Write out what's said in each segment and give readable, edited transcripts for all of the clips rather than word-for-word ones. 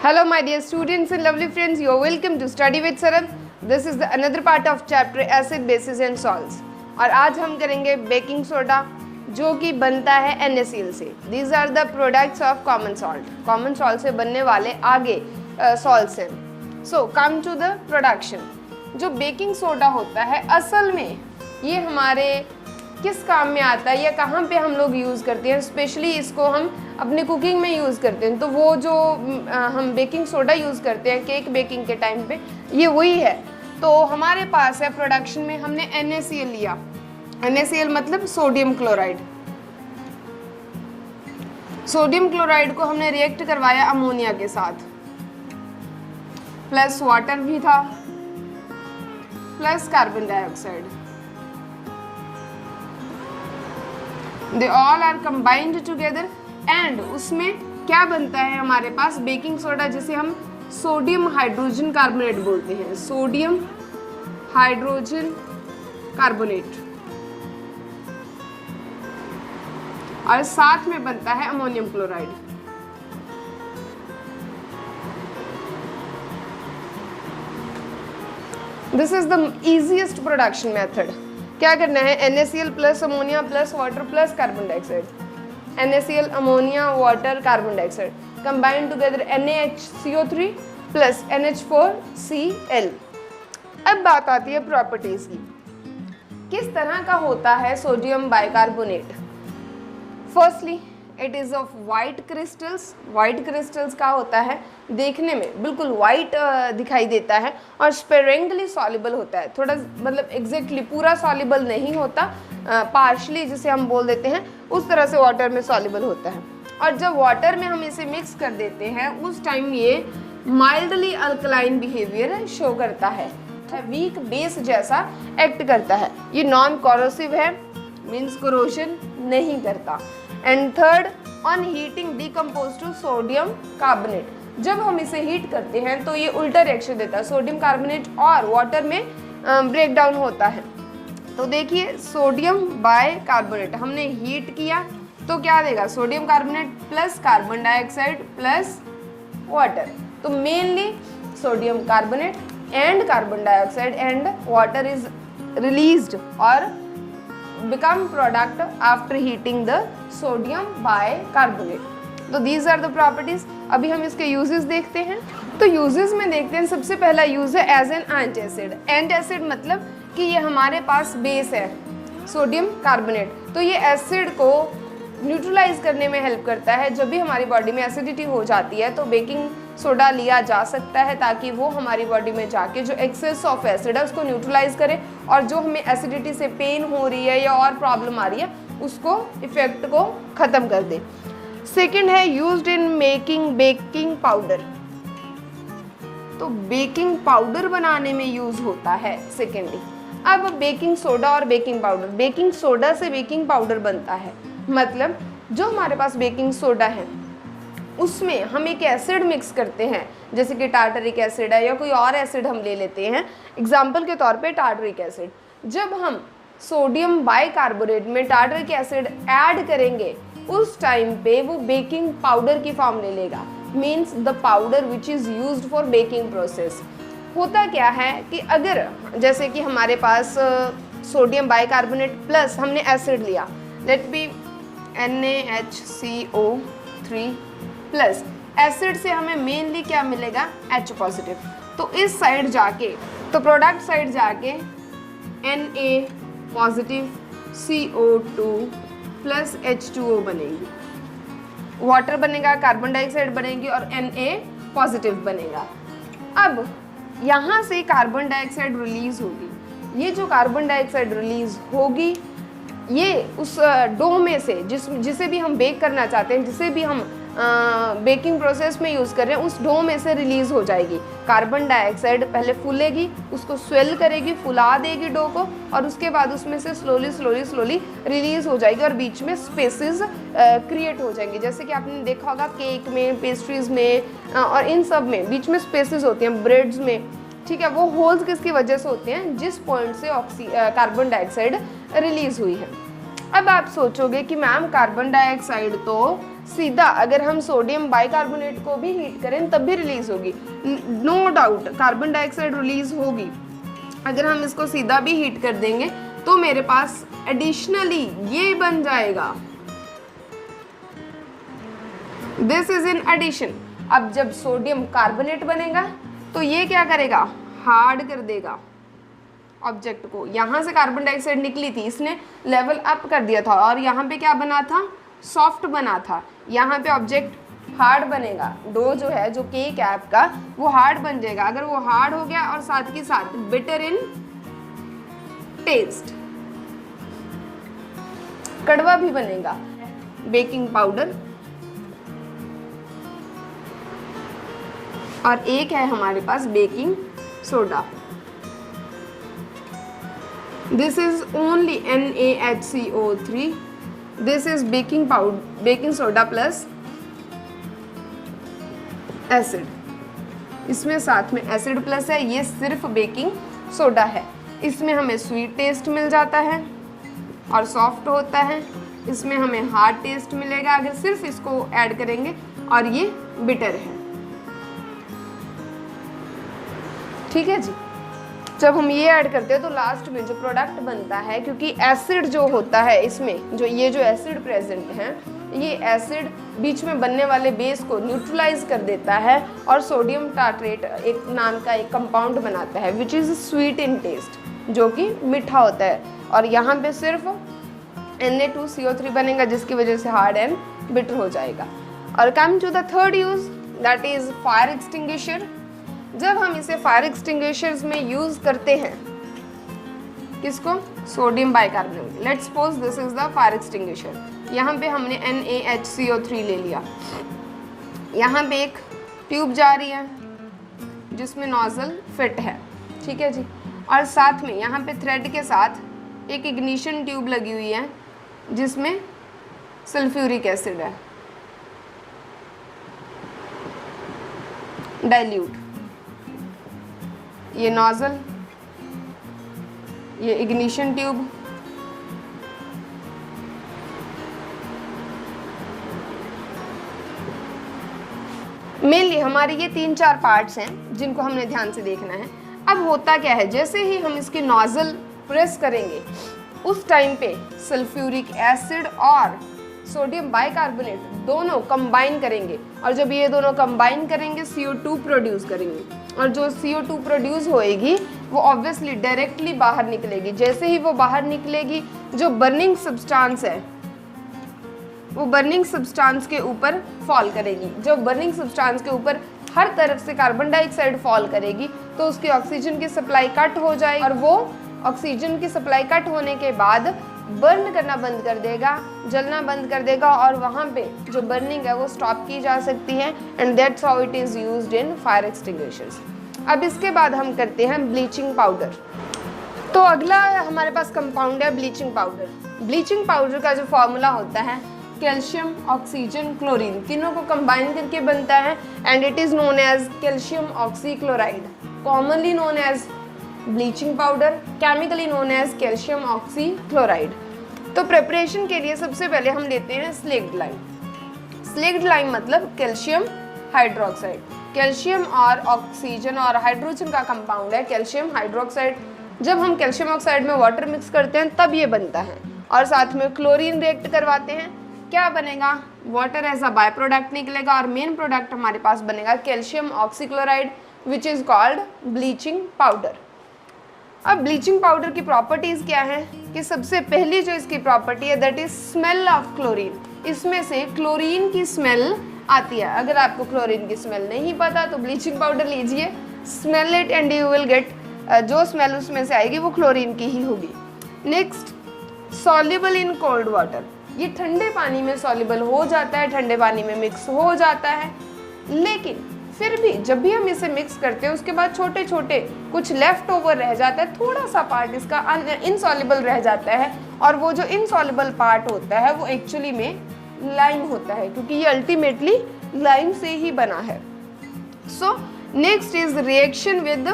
Hello my dear students and lovely friends, you are welcome to Study with Saran. This is the another part of chapter Acid, Bases and Salts. और आज हम करेंगे baking soda जो कि बनता है NaCl से. These are the products of common salt. Common salt से बनने वाले आगे salts हैं. So come to the production. जो बेकिंग सोडा होता है असल में ये हमारे किस काम में आता है या कहाँ पे हम लोग यूज़ करते हैं. स्पेशली इसको हम अपने कुकिंग में यूज़ करते हैं. तो वो जो हम बेकिंग सोडा यूज़ करते हैं केक बेकिंग के टाइम पे ये वही है. तो हमारे पास है प्रोडक्शन में हमने NaCl लिया. NaCl मतलब सोडियम क्लोराइड. सोडियम क्लोराइड को हमने रिएक्ट करवाया अमोनिया के साथ, प्लस वाटर भी था, plus carbon dioxide. They all are combined together and उसमें क्या बनता है हमारे पास बेकिंग सोडा जिसे हम सोडियम हाइड्रोजन कार्बोनेट बोलते हैं. सोडियम हाइड्रोजन कार्बोनेट और साथ में बनता है ammonium chloride. This is the easiest production method. क्या करना है? NaCl plus ammonia plus water plus carbon dioxide. NaCl ammonia water carbon dioxide combine together NaHCO3 plus NH4Cl. अब बात आती है प्रॉपर्टीज की. किस तरह का होता है sodium bicarbonate? Firstly it is of white crystals. White crystals का होता है देखने में बिल्कुल वाइट दिखाई देता है और स्पेरेंगली सॉल्युबल होता है. थोड़ा मतलब एग्जैक्टली पूरा सॉल्युबल नहीं होता, पार्शली जिसे हम बोल देते हैं उस तरह से वाटर में सॉल्युबल होता है. और जब वाटर में हम इसे मिक्स कर देते हैं उस टाइम ये माइल्डली अल्कलाइन बिहेवियर शो करता है, वीक बेस जैसा एक्ट करता है. ये नॉन कोरोसिव है, मीन्स कोरोशन नहीं करता. And third, on heating decompose to sodium carbonate. जब हम इसे हीट करते हैं तो ये उल्टा रिएक्शन देता है, सोडियम कार्बोनेट और वाटर में ब्रेक डाउन होता है. तो देखिए सोडियम बाय कार्बोनेट हमने हीट किया तो क्या देगा? Sodium carbonate plus carbon dioxide plus water. तो mainly sodium carbonate and carbon dioxide and water is released और become product after heating the sodium bicarbonate. तो these are the properties. अभी हम इसके uses देखते हैं. तो uses में देखते हैं, सबसे पहला यूज है एज एन एंटासिड. एंटासिड मतलब कि ये हमारे पास बेस है सोडियम कार्बोनेट, तो ये एसिड को न्यूट्रलाइज करने में हेल्प करता है. जब भी हमारी बॉडी में एसिडिटी हो जाती है तो बेकिंग सोडा लिया जा सकता है ताकि वो हमारी बॉडी में जाके जो एक्सेस ऑफ एसिड है उसको न्यूट्रलाइज करे और जो हमें एसिडिटी से पेन हो रही है या और प्रॉब्लम आ रही है उसको इफेक्ट को ख़त्म कर दे. सेकंड है used in making baking powder. तो बेकिंग पाउडर बनाने में यूज होता है सेकेंडली. अब बेकिंग सोडा और बेकिंग पाउडर, बेकिंग सोडा से बेकिंग पाउडर बनता है. मतलब जो हमारे पास बेकिंग सोडा है उसमें हम एक एसिड मिक्स करते हैं, जैसे कि टार्टरिक एसिड है या कोई और एसिड हम ले लेते हैं, एग्जाम्पल के तौर पे टार्टरिक एसिड. जब हम सोडियम बाइकार्बोनेट में टार्टरिक एसिड ऐड करेंगे उस टाइम पे वो बेकिंग पाउडर की फॉर्म ले लेगा, means the powder which is used for baking process. होता क्या है कि अगर जैसे कि हमारे पास सोडियम बाइकार्बोनेट प्लस हमने एसिड लिया, let be NaHCO3 plus, acid से हमें मेनली क्या मिलेगा? H positive. तो इस साइड जाके, तो प्रोडक्ट साइड जाके Na positive CO2 plus H2O बनेगी, वाटर बनेगा, कार्बन डाइऑक्साइड बनेगी और Na पॉजिटिव बनेगा. अब यहाँ से कार्बन डाइऑक्साइड रिलीज होगी. ये जो कार्बन डाइऑक्साइड रिलीज होगी ये उस डो में से जिसे भी हम बेक करना चाहते हैं, जिसे भी हम बेकिंग प्रोसेस में यूज़ कर रहे हैं, उस डो में से रिलीज़ हो जाएगी. कार्बन डाइऑक्साइड पहले फूलेगी, उसको स्वेल करेगी, फुला देगी डो को और उसके बाद उसमें से स्लोली रिलीज़ हो जाएगी और बीच में स्पेसेस क्रिएट हो जाएंगे. जैसे कि आपने देखा होगा केक में, पेस्ट्रीज में और इन सब में बीच में स्पेसेस होती हैं, ब्रेड्स में. ठीक है, वो होल्स किसकी वजह से होते हैं? जिस पॉइंट से कार्बन डाइऑक्साइड रिलीज़ हुई है. अब आप सोचोगे कि मैम कार्बन डाइऑक्साइड तो सीधा अगर हम सोडियम बाइकार्बोनेट को भी हीट करें तब भी रिलीज होगी, no doubt carbon dioxide release होगी। अगर हम इसको सीधा भी हीट कर देंगे तो मेरे पास एडिशनली ये बन जाएगा, दिस इज इन एडिशन। अब जब सोडियम कार्बोनेट बनेगा तो ये क्या करेगा, हार्ड कर देगा ऑब्जेक्ट को। यहाँ से कार्बन डाइऑक्साइड निकली थी, इसने लेवल अप कर दिया था और यहाँ पे क्या बना था, सॉफ्ट बना था। यहाँ पे ऑब्जेक्ट हार्ड बनेगा, डो जो है जो के कैप का वो हार्ड बन जाएगा। अगर वो हार्ड हो गया और साथ के साथ बिटर इन टेस्ट, कड़वा भी बनेगा। बेकिंग पाउडर और एक है हमारे पास baking soda, this is only NaHCO3, this is baking powder, baking soda plus acid. इसमें साथ में एसिड प्लस है, ये सिर्फ बेकिंग सोडा है। इसमें हमें स्वीट टेस्ट मिल जाता है और सॉफ्ट होता है, इसमें हमें हार्ड टेस्ट मिलेगा अगर सिर्फ इसको ऐड करेंगे, और ये बिटर है। ठीक है जी। जब हम ये ऐड करते हैं तो लास्ट में जो प्रोडक्ट बनता है, क्योंकि एसिड जो होता है इसमें, जो ये जो एसिड प्रेजेंट है, ये एसिड बीच में बनने वाले बेस को न्यूट्रलाइज कर देता है और सोडियम टार्ट्रेट एक नाम का एक कंपाउंड बनाता है which is sweet in taste, जो कि मीठा होता है। और यहाँ पे सिर्फ Na2CO3 बनेगा जिसकी वजह से हार्ड एंड बिटर हो जाएगा। और come to the third use, that is fire extinguisher. जब हम इसे फायर एक्सटिंग्विशर्स में यूज करते हैं, किसको, sodium bicarbonate, let's suppose this is the fire extinguisher. यहाँ पे हमने NaHCO3 ले लिया, यहाँ पे एक ट्यूब जा रही है जिसमें नोजल फिट है, ठीक है जी। और साथ में यहाँ पे थ्रेड के साथ एक इग्निशन ट्यूब लगी हुई है जिसमें सल्फ्यूरिक एसिड है डाइल्यूट। ये नोजल, ये इग्निशन ट्यूब, मेनली हमारे ये 3-4 पार्ट्स हैं जिनको हमने ध्यान से देखना है। अब होता क्या है, जैसे ही हम इसकी नोजल प्रेस करेंगे उस टाइम पे सल्फ्यूरिक एसिड और सोडियम बाइकार्बोनेट दोनों कंबाइन करेंगे, और जब ये दोनों कंबाइन करेंगे CO2 प्रोड्यूस करेंगे, और जो CO2 प्रोड्यूस होएगी वो ऑब्वियसली डायरेक्टली बाहर निकलेगी। जैसे ही वो बाहर निकलेगी, जो बर्निंग सब्सटेंस है वो बर्निंग सब्सटेंस के ऊपर फॉल करेगी। जब बर्निंग सब्सटेंस के ऊपर हर तरफ से कार्बन डाइऑक्साइड फॉल करेगी तो उसकी ऑक्सीजन की सप्लाई कट हो जाएगी, और वो ऑक्सीजन की सप्लाई कट होने के बाद बर्न करना बंद कर देगा, जलना बंद कर देगा, और वहाँ पे जो बर्निंग है वो स्टॉप की जा सकती है। And that's how it is used in fire extinguishers. अब इसके बाद हम करते हैं ब्लीचिंग पाउडर। तो अगला हमारे पास कंपाउंड है ब्लीचिंग पाउडर। ब्लीचिंग पाउडर का जो फॉर्मूला होता है कैल्शियम, ऑक्सीजन, क्लोरीन, तीनों को कंबाइन करके बनता है, and it is known as calcium oxychloride, commonly known as bleaching powder, chemically known as calcium oxychloride. तो प्रिपरेशन के लिए सबसे पहले हम लेते हैं स्लेक्ड लाइम। स्लेक्ड लाइम मतलब कैल्शियम हाइड्रोक्साइड। कैल्शियम और ऑक्सीजन और हाइड्रोजन का कंपाउंड है कैल्शियम हाइड्रोक्साइड। जब हम कैल्शियम ऑक्साइड में वाटर मिक्स करते हैं तब ये बनता है, और साथ में क्लोरीन रिएक्ट करवाते हैं, क्या बनेगा, water as a by product निकलेगा, और मेन प्रोडक्ट हमारे पास बनेगा calcium oxychloride which is called bleaching powder. अब ब्लीचिंग पाउडर की प्रॉपर्टीज़ क्या है कि सबसे पहली जो इसकी प्रॉपर्टी है that is smell of chlorine. इसमें से क्लोरीन की स्मेल आती है। अगर आपको क्लोरीन की स्मेल नहीं पता तो ब्लीचिंग पाउडर लीजिए, smell it and you will get, जो स्मेल उसमें से आएगी वो क्लोरीन की ही होगी। Next, soluble in cold water, ये ठंडे पानी में सॉल्युबल हो जाता है, ठंडे पानी में मिक्स हो जाता है, लेकिन फिर भी जब भी हम इसे मिक्स करते हैं उसके बाद छोटे छोटे कुछ लेफ्ट ओवर रह जाता है, थोड़ा सा पार्ट इसका इनसॉल्युबल रह जाता है, और वो जो इनसॉल्युबल पार्ट होता है वो एक्चुअली में लाइम होता है, क्योंकि ये अल्टीमेटली लाइम से ही बना है। So next is reaction with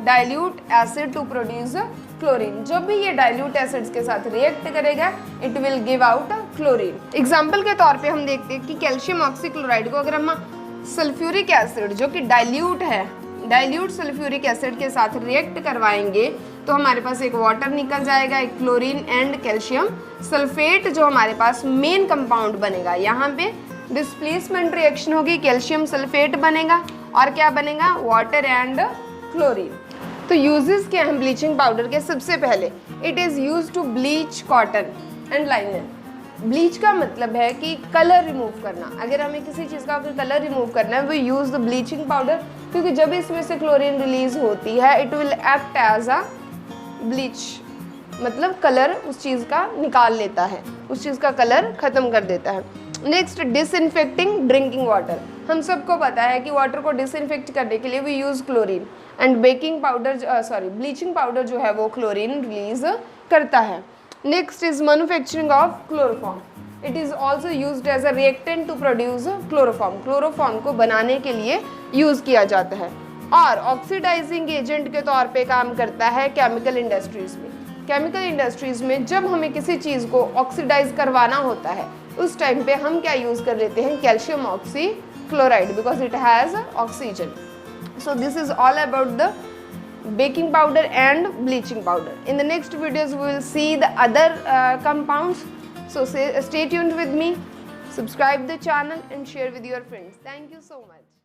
dilute acid to produce chlorine. जब भी ये डाइल्यूट एसिड्स के साथ रिएक्ट करेगा it will give out chlorine. Example के तौर पे हम देखते हैं कि कैल्शियम ऑक्सीक्लोराइड को अगर हम सल्फ्यूरिक एसिड जो कि डाइल्यूट है, डाइल्यूट सल्फ्यूरिक एसिड के साथ रिएक्ट करवाएंगे तो हमारे पास एक वाटर निकल जाएगा, एक क्लोरीन एंड कैल्शियम सल्फेट जो हमारे पास मेन कंपाउंड बनेगा। यहाँ पे डिस्प्लेसमेंट रिएक्शन होगी, कैल्शियम सल्फेट बनेगा और क्या बनेगा, वाटर एंड क्लोरीन। तो यूजेस क्या हैं ब्लीचिंग पाउडर के? सबसे पहले it is use to bleach cotton and linen. Bleach का मतलब है कि कलर रिमूव करना। अगर हमें किसी चीज़ का कलर रिमूव करना है वो यूज़ द ब्लीचिंग पाउडर, क्योंकि जब इसमें से क्लोरीन रिलीज होती है it will act as a bleach, मतलब कलर उस चीज़ का निकाल लेता है, उस चीज़ का कलर ख़त्म कर देता है। Next, disinfecting drinking water. हम सबको पता है कि वाटर को डिसइंफेक्ट करने के लिए we use chlorine and baking powder bleaching powder जो है वो क्लोरीन रिलीज करता है। Next is manufacturing of chloroform. It is also used as a reactant to produce chloroform. Chloroform को बनाने के लिए यूज़ किया जाता है और ऑक्सीडाइजिंग एजेंट के तौर पे काम करता है केमिकल इंडस्ट्रीज़ में। केमिकल इंडस्ट्रीज़ में जब हमें किसी चीज़ को ऑक्सीडाइज करवाना होता है उस टाइम पे हम क्या यूज़ कर लेते हैं, calcium oxychloride, because it has oxygen. So this is all about the baking powder and bleaching powder. In the next videos we will see the other compounds. So stay tuned with me, subscribe the channel and share with your friends. Thank you so much.